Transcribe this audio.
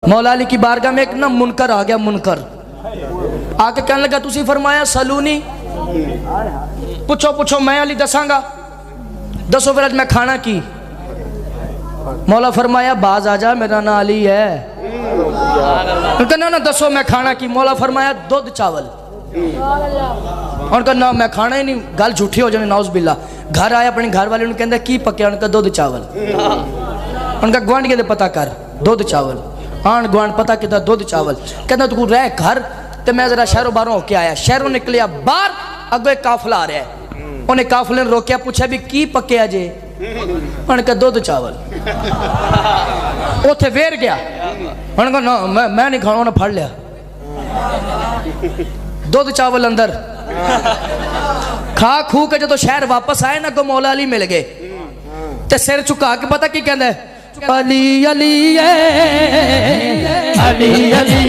मौला अली की बारगाह में एक ना मुनकर आ गया, मुनकर आके कहने लगा तुसी फरमाया सलूनी, पूछो पूछो मैं अली दसांगा, दसो फिर अज मैं खाना की। मौला फरमाया बाज आ जा, मेरा ना अली है। उनका ना ना दसो मैं खाना की। मौला फरमाया दूध चावल। उनका ना मैं खाना ही नहीं, गल झूठी हो जानी नाउज बिल्ला। घर आया अपने घर वाले कहता की पक्या, उनका दूध चावल। उनका गुआंढी के पता कर दूध चावल, आन गुआंढ पता किता दूध चावल। कहता तू रह घर ते मैं जरा शहरों बाहरों होके आया। शहरों निकलिया बाहर, अगो एक काफिला आ रहा है। उन्हें काफिले ने रोकया, पूछा भी की पक्या जे? उनका दूध चावल। उथे वेर गया, उनका ना मैं नहीं खाना, उन्हें फड़ लिया दूध चावल अंदर खा खू के। जो शहर वापस आए ना, अगो मौला अली मिल गए ते सिर झुका के पता की कहंदा है, अली अली अली अली